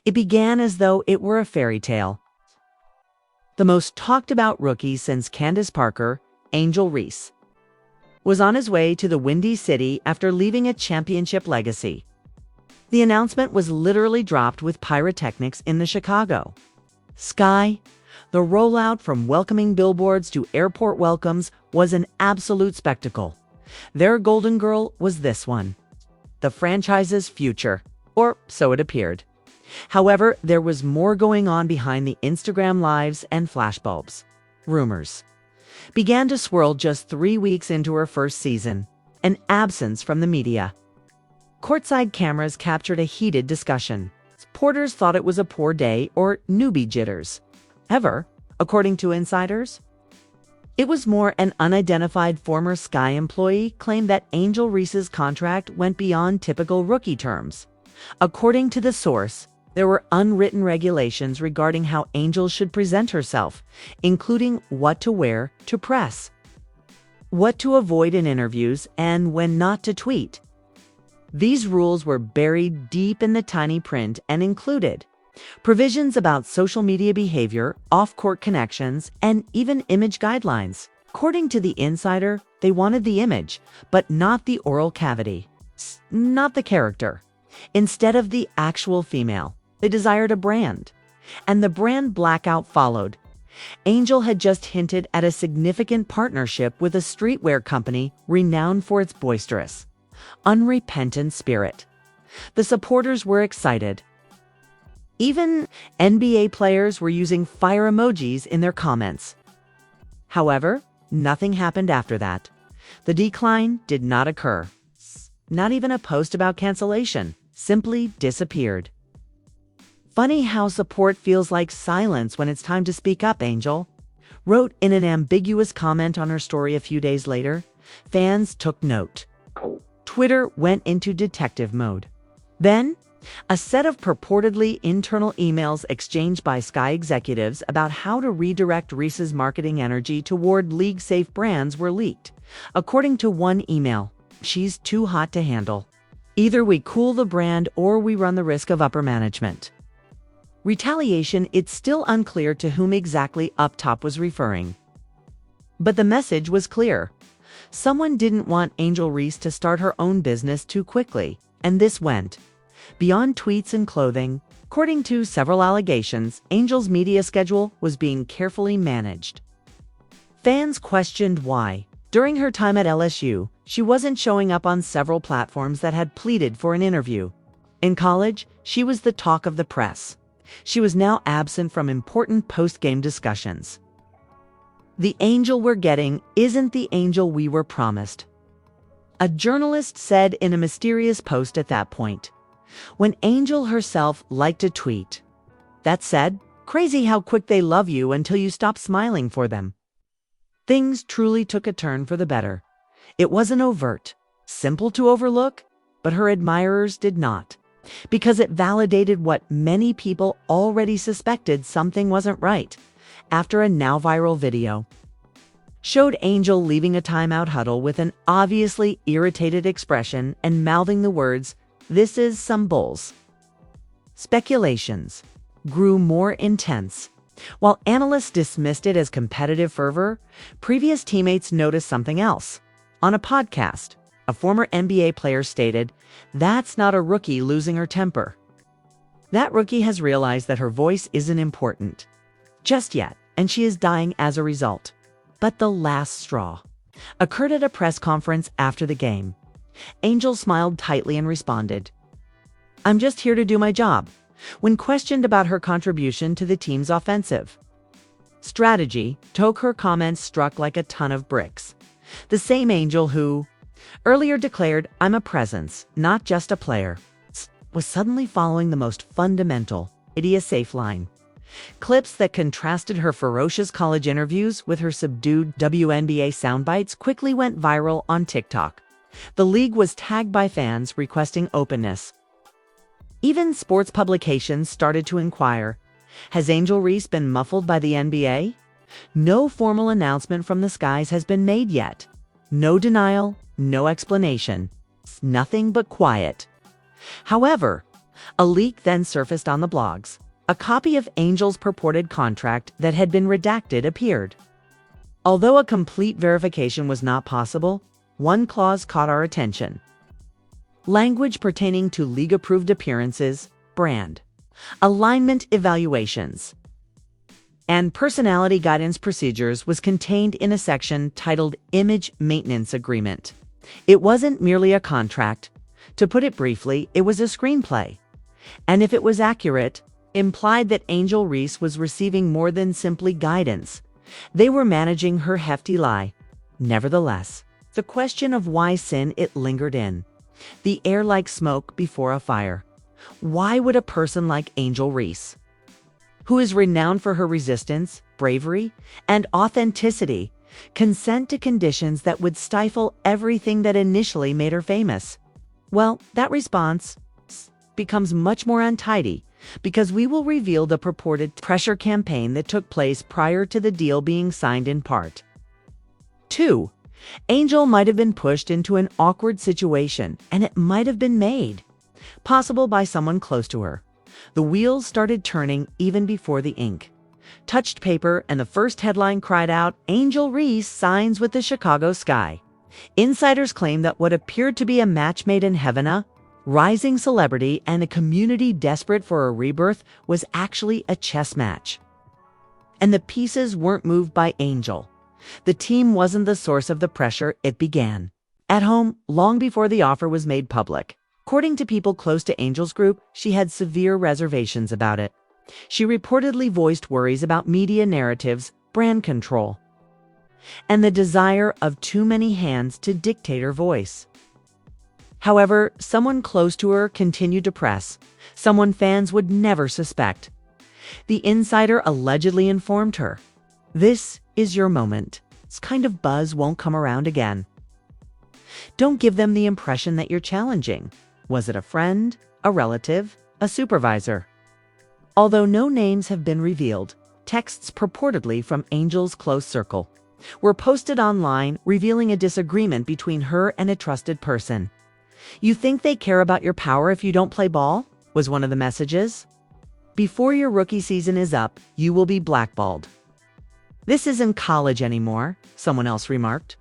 It began as though it were a fairy tale. The most talked about rookie since Candace Parker, Angel Reese, was on his way to the Windy City after leaving a championship legacy. The announcement was literally dropped with pyrotechnics in the Chicago sky. The rollout from welcoming billboards to airport welcomes was an absolute spectacle. Their golden girl was this one, the franchise's future, or so it appeared. However, there was more going on behind the Instagram lives and flashbulbs. Rumors began to swirl just 3 weeks into her first season, an absence from the media. Courtside cameras captured a heated discussion. Supporters thought it was a poor day or newbie jitters. However, according to insiders, it was more. An unidentified former Sky employee claimed that Angel Reese's contract went beyond typical rookie terms. According to the source, there were unwritten regulations regarding how Angel should present herself, including what to wear to press, what to avoid in interviews, and when not to tweet. These rules were buried deep in the tiny print and included provisions about social media behavior, off-court connections, and even image guidelines. According to the insider, they wanted the image, but not the oral cavity, not the character. Instead of the actual female, they desired a brand. And the brand blackout followed. Angel had just hinted at a significant partnership with a streetwear company renowned for its boisterous, unrepentant spirit. The supporters were excited. Even NBA players were using fire emojis in their comments. However, nothing happened after that. The decline did not occur. Not even a post about cancellation, simply disappeared. Funny how support feels like silence when it's time to speak up, Angel wrote in an ambiguous comment on her story a few days later. Fans took note. Twitter went into detective mode. Then, a set of purportedly internal emails exchanged by Sky executives about how to redirect Reese's marketing energy toward league-safe brands were leaked. According to one email, "She's too hot to handle. Either we cool the brand or we run the risk of upper management." Retaliation. It's still unclear to whom exactly up top was referring. But the message was clear. Someone didn't want Angel Reese to start her own business too quickly, and this went beyond tweets and clothing. According to several allegations, Angel's media schedule was being carefully managed. Fans questioned why, during her time at LSU, she wasn't showing up on several platforms that had pleaded for an interview. In college, she was the talk of the press. She was now absent from important post-game discussions. The Angel we're getting isn't the Angel we were promised, a journalist said in a mysterious post at that point, when Angel herself liked to tweet. That said, crazy how quick they love you until you stop smiling for them. Things truly took a turn for the better. It wasn't overt, simple to overlook, but her admirers did not, because it validated what many people already suspected: something wasn't right. After a now viral video showed Angel leaving a timeout huddle with an obviously irritated expression and mouthing the words, "This is some bulls." Speculations grew more intense. While analysts dismissed it as competitive fervor, previous teammates noticed something else. On a podcast, a former NBA player stated, "That's not a rookie losing her temper. That rookie has realized that her voice isn't important just yet, and she is dying as a result." But the last straw occurred at a press conference after the game. Angel smiled tightly and responded, "I'm just here to do my job," when questioned about her contribution to the team's offensive strategy. Her comments struck like a ton of bricks. The same Angel who earlier declared, "I'm a presence, not just a player," was suddenly following the most fundamental, "Idia-safe" line. Clips that contrasted her ferocious college interviews with her subdued WNBA soundbites quickly went viral on TikTok. The league was tagged by fans requesting openness. Even sports publications started to inquire, has Angel Reese been muffled by the NBA? No formal announcement from the skies has been made yet. No denial, no explanation. Nothing but quiet. However, A leak then surfaced on the blogs. A copy of Angel's purported contract that had been redacted appeared. Although a complete verification was not possible, one clause caught our attention. Language pertaining to league-approved appearances, brand, alignment evaluations, and personality guidance procedures was contained in a section titled Image Maintenance Agreement. It wasn't merely a contract. To put it briefly, it was a screenplay. And if it was accurate, implied that Angel Reese was receiving more than simply guidance. They were managing her hefty lie. Nevertheless, the question of why sin it lingered in the air like smoke before a fire. Why would a person like Angel Reese, who is renowned for her resistance, bravery, and authenticity, consent to conditions that would stifle everything that initially made her famous? Well, that response becomes much more untidy because we will reveal the purported pressure campaign that took place prior to the deal being signed in part. 2. Angel might have been pushed into an awkward situation, and it might have been made possible by someone close to her. The wheels started turning even before the ink touched paper, and the first headline cried out, "Angel Reese signs with the Chicago Sky." Insiders claim that what appeared to be a match made in heaven, a rising celebrity and a community desperate for a rebirth, was actually a chess match. And the pieces weren't moved by Angel. The team wasn't the source of the pressure. It began at home long before the offer was made public. According to people close to Angel's group, she had severe reservations about it. She reportedly voiced worries about media narratives, brand control, and the desire of too many hands to dictate her voice. However, someone close to her continued to press, someone fans would never suspect. The insider allegedly informed her, "This is your moment. This kind of buzz won't come around again. Don't give them the impression that you're challenging." Was it a friend, a relative, a supervisor? Although no names have been revealed, texts purportedly from Angel's close circle were posted online revealing a disagreement between her and a trusted person. "You think they care about your power if you don't play ball?" was one of the messages. "Before your rookie season is up, you will be blackballed." "This isn't college anymore," someone else remarked.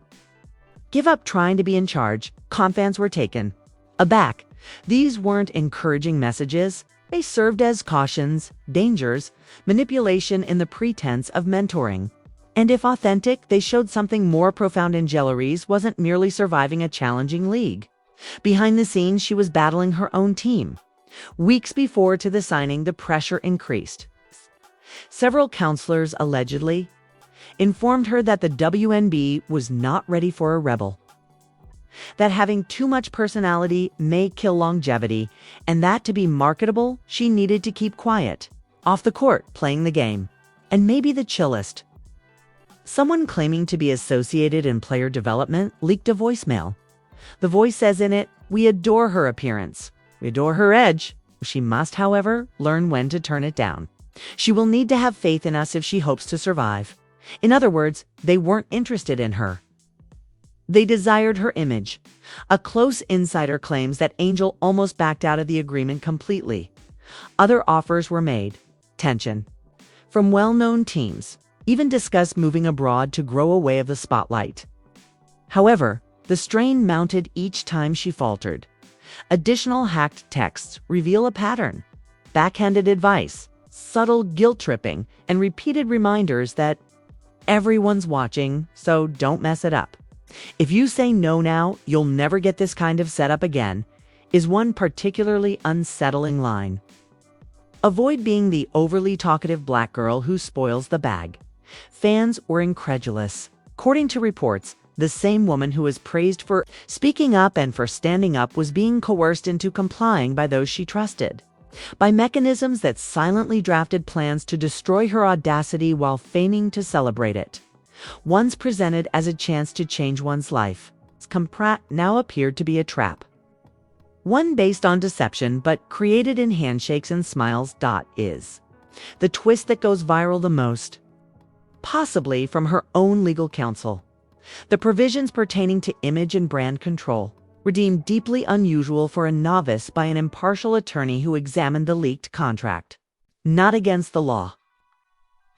"Give up trying to be in charge." Fans were taken aback. These weren't encouraging messages. They served as cautions, dangers, manipulation in the pretense of mentoring. And if authentic, they showed something more profound. Angel Reese wasn't merely surviving a challenging league. Behind the scenes, she was battling her own team. Weeks before to the signing, the pressure increased. Several counselors allegedly informed her that the WNBA was not ready for a rebel, that having too much personality may kill longevity, and that to be marketable, she needed to keep quiet, off the court, playing the game. And maybe the chillest, someone claiming to be associated in player development leaked a voicemail. The voice says in it, "We adore her appearance. We adore her edge. She must, however, learn when to turn it down. She will need to have faith in us if she hopes to survive." In other words, they weren't interested in her. They desired her image. A close insider claims that Angel almost backed out of the agreement completely. Other offers were made. Tension from well-known teams even discussed moving abroad to grow away of the spotlight. However, the strain mounted each time she faltered. Additional hacked texts reveal a pattern: backhanded advice, subtle guilt-tripping, and repeated reminders that everyone's watching, so don't mess it up. "If you say no now, you'll never get this kind of setup again," is one particularly unsettling line. Avoid being the overly talkative black girl who spoils the bag. Fans were incredulous. According to reports, the same woman who was praised for speaking up and for standing up was being coerced into complying by those she trusted, by mechanisms that silently drafted plans to destroy her audacity while feigning to celebrate it. Once presented as a chance to change one's life, now appeared to be a trap. One based on deception but created in handshakes and smiles. Is the twist that goes viral the most, possibly from her own legal counsel. The provisions pertaining to image and brand control. were deemed deeply unusual for a novice by an impartial attorney who examined the leaked contract. Not against the law,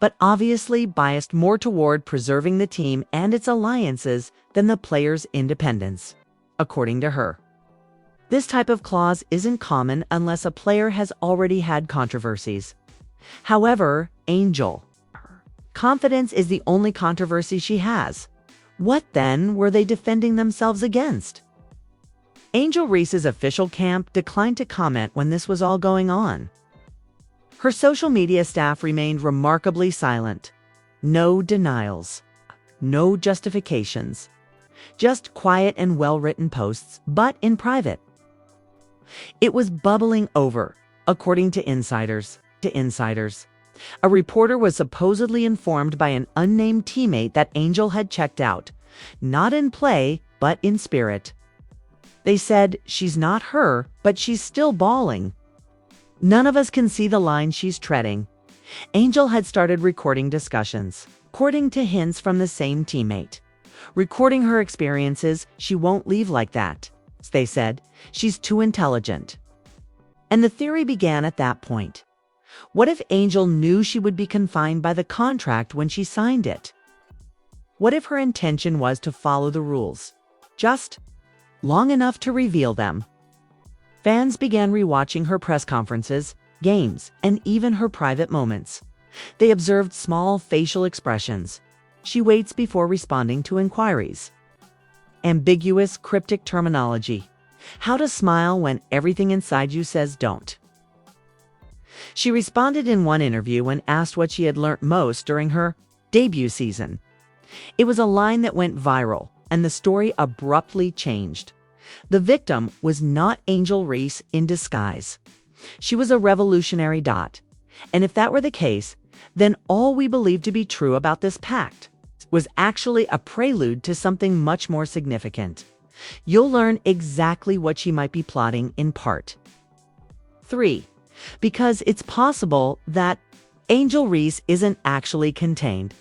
but obviously biased more toward preserving the team and its alliances than the players' independence, according to her. This type of clause isn't common unless a player has already had controversies. However, Angel, confidence is the only controversy she has. What then were they defending themselves against? Angel Reese's official camp declined to comment when this was all going on. Her social media staff remained remarkably silent. No denials, no justifications, just quiet and well-written posts, but in private. It was bubbling over, according to insiders. A reporter was supposedly informed by an unnamed teammate that Angel had checked out, not in play, but in spirit. They said she's not her, but she's still balling. None of us can see the line she's treading. Angel had started recording discussions, according to hints from the same teammate. Recording her experiences, she won't leave like that, they said. She's too intelligent. And the theory began at that point. What if Angel knew she would be confined by the contract when she signed it? What if her intention was to follow the rules, just long enough to reveal them? Fans began rewatching her press conferences, games, and even her private moments. They observed small facial expressions. She waits before responding to inquiries. Ambiguous, cryptic terminology. How to smile when everything inside you says don't. She responded in one interview when asked what she had learned most during her debut season. It was a line that went viral, and the story abruptly changed. The victim was not Angel Reese in disguise. She was a revolutionary dot. And if that were the case, then all we believed to be true about this pact was actually a prelude to something much more significant. You'll learn exactly what she might be plotting in part 3. Because it's possible that Angel Reese isn't actually contained.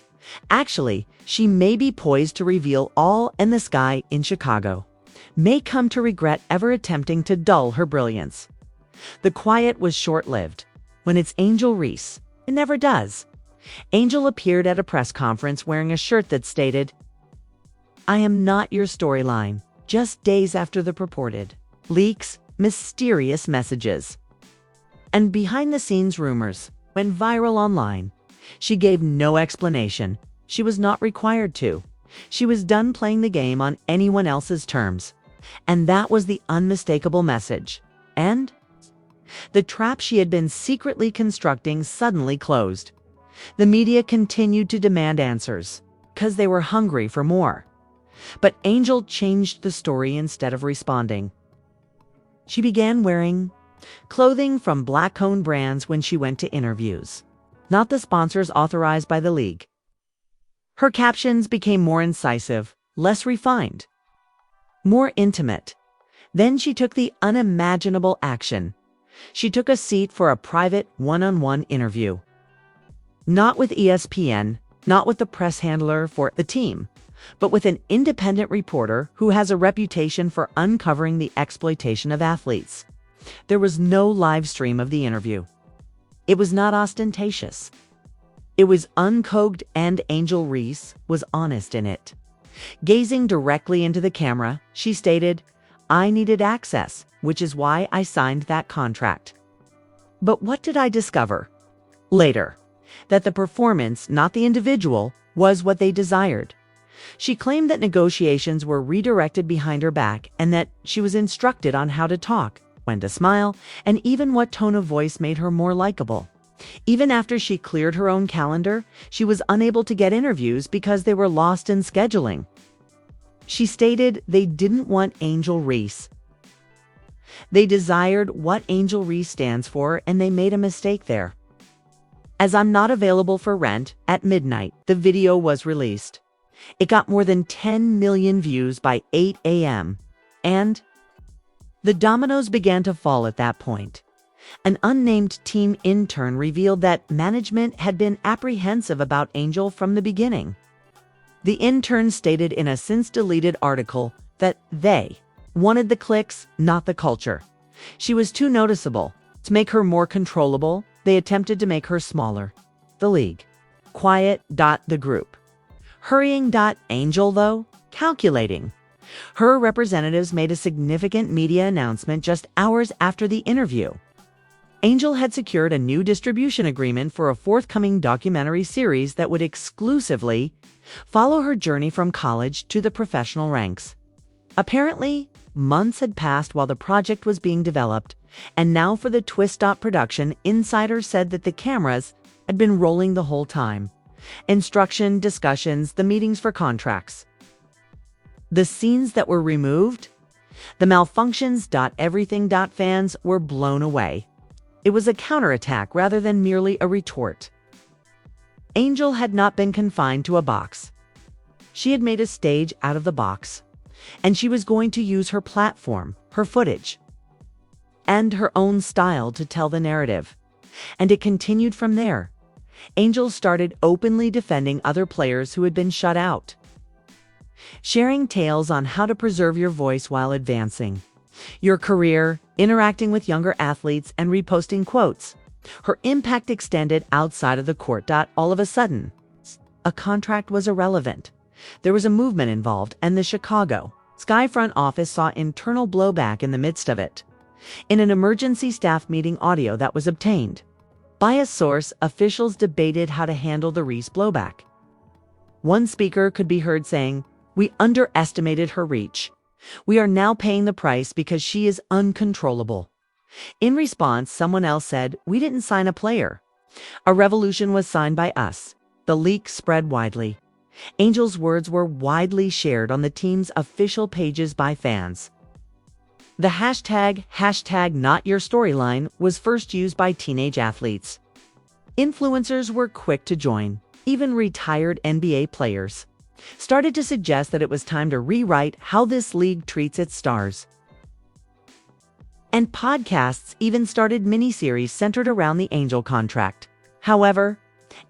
Actually, she may be poised to reveal all, and this guy in Chicago may come to regret ever attempting to dull her brilliance. The quiet was short-lived. When it's Angel Reese, it never does. Angel appeared at a press conference wearing a shirt that stated, "I am not your storyline," just days after the purported leaks, mysterious messages, and behind-the-scenes rumors went viral online. She gave no explanation. She was not required to. She was done playing the game on anyone else's terms. And that was the unmistakable message. And the trap she had been secretly constructing suddenly closed. The media continued to demand answers, because they were hungry for more. But Angel changed the story instead of responding. She began wearing clothing from black-owned brands when she went to interviews, not the sponsors authorized by the league. Her captions became more incisive, less refined, more intimate. Then she took the unimaginable action. She took a seat for a private one-on-one interview. Not with ESPN, not with the press handler for the team, but with an independent reporter who has a reputation for uncovering the exploitation of athletes. There was no live stream of the interview. It was not ostentatious. It was uncoked, and Angel Reese was honest in it. Gazing directly into the camera, she stated, "I needed access, which is why I signed that contract." But what did I discover later? That the performance, not the individual, was what they desired. She claimed that negotiations were redirected behind her back and that she was instructed on how to talk, when to smile, and even what tone of voice made her more likable. Even after she cleared her own calendar, she was unable to get interviews because they were lost in scheduling. She stated they didn't want Angel Reese. They desired what Angel Reese stands for, and they made a mistake there. As I'm not available for rent, at midnight, the video was released. It got more than 10 million views by 8 a.m. And the dominoes began to fall at that point. An unnamed team intern revealed that management had been apprehensive about Angel from the beginning. The intern stated in a since-deleted article that they wanted the clicks, not the culture. She was too noticeable. To make her more controllable, they attempted to make her smaller. The league. Quiet. The group. Hurrying. Angel, though, calculating. Her representatives made a significant media announcement just hours after the interview. Angel had secured a new distribution agreement for a forthcoming documentary series that would exclusively follow her journey from college to the professional ranks. Apparently, months had passed while the project was being developed, and now for the twist. Production insiders said that the cameras had been rolling the whole time. Instruction, discussions, the meetings for contracts. The scenes that were removed, the malfunctions. Everything. Fans were blown away. It was a counterattack rather than merely a retort. Angel had not been confined to a box. She had made a stage out of the box, and she was going to use her platform, her footage, and her own style to tell the narrative. And it continued from there. Angel started openly defending other players who had been shut out, sharing tales on how to preserve your voice while advancing your career, interacting with younger athletes, and reposting quotes. Her impact extended outside of the court. All of a sudden, a contract was irrelevant. There was a movement involved, and the Chicago Sky front office saw internal blowback in the midst of it. In an emergency staff meeting audio that was obtained by a source, officials debated how to handle the Reese blowback. One speaker could be heard saying, "We underestimated her reach. We are now paying the price because she is uncontrollable." In response, someone else said, "We didn't sign a player. A revolution was signed by us." The leak spread widely. Angel's words were widely shared on the team's official pages by fans. The hashtag #NotYourStoryline was first used by teenage athletes. Influencers were quick to join. Even retired NBA players started to suggest that it was time to rewrite how this league treats its stars. And podcasts even started miniseries centered around the Angel contract. However,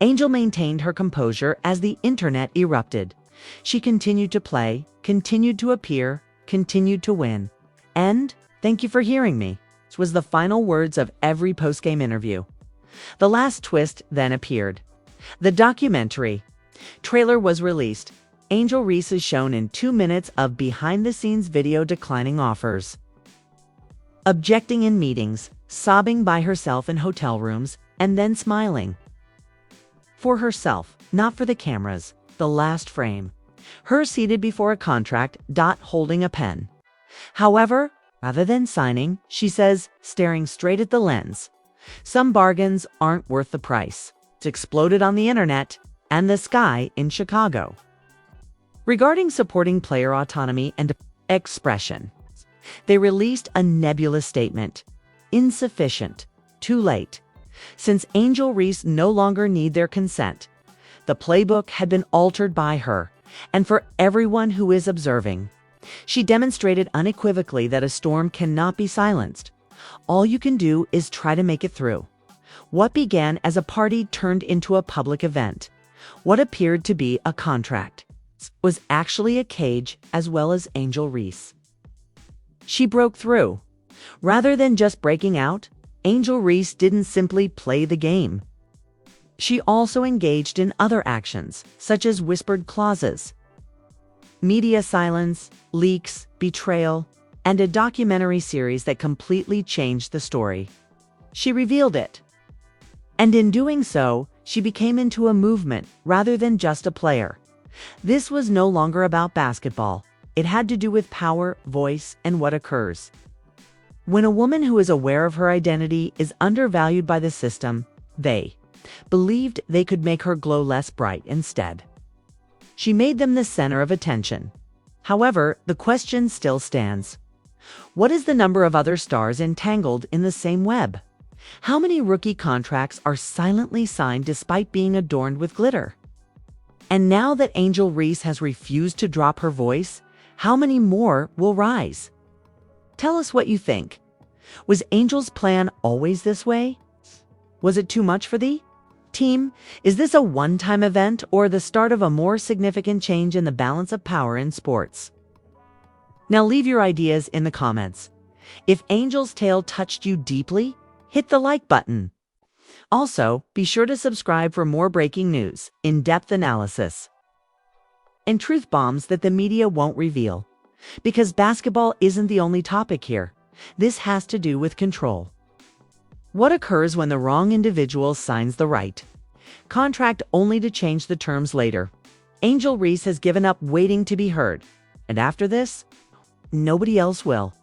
Angel maintained her composure as the internet erupted. She continued to play, continued to appear, continued to win. And, "Thank you for hearing me," was the final words of every postgame interview. The last twist then appeared. The documentary trailer was released. Angel Reese is shown in 2 minutes of behind-the-scenes video declining offers, objecting in meetings, sobbing by herself in hotel rooms, and then smiling. For herself, not for the cameras. The last frame. Her seated before a contract. Holding a pen. However, rather than signing, she says, staring straight at the lens, "Some bargains aren't worth the price." It's exploded on the internet and the Sky in Chicago. Regarding supporting player autonomy and expression, they released a nebulous statement. Insufficient. Too late. Since Angel Reese no longer need their consent, the playbook had been altered by her, and for everyone who is observing, she demonstrated unequivocally that a storm cannot be silenced. All you can do is try to make it through. What began as a party turned into a public event. What appeared to be a contract was actually a cage as well as Angel Reese. She broke through. Rather than just breaking out, Angel Reese didn't simply play the game. She also engaged in other actions, such as whispered clauses, media silence, leaks, betrayal, and a documentary series that completely changed the story. She revealed it. And in doing so, she became into a movement rather than just a player. This was no longer about basketball. It had to do with power, voice, and what occurs when a woman who is aware of her identity is undervalued by the system. They believed they could make her glow less bright instead. She made them the center of attention. However, the question still stands. What is the number of other stars entangled in the same web? How many rookie contracts are silently signed despite being adorned with glitter? And now that Angel Reese has refused to drop her voice, how many more will rise? Tell us what you think. Was Angel's plan always this way? Was it too much for the team? Is this a one-time event or the start of a more significant change in the balance of power in sports? Now leave your ideas in the comments. If Angel's tale touched you deeply, hit the like button. Also, be sure to subscribe for more breaking news, in-depth analysis, and truth bombs that the media won't reveal. Because basketball isn't the only topic here. This has to do with control. What occurs when the wrong individual signs the right contract only to change the terms later? Angel Reese has given up waiting to be heard. And after this, nobody else will.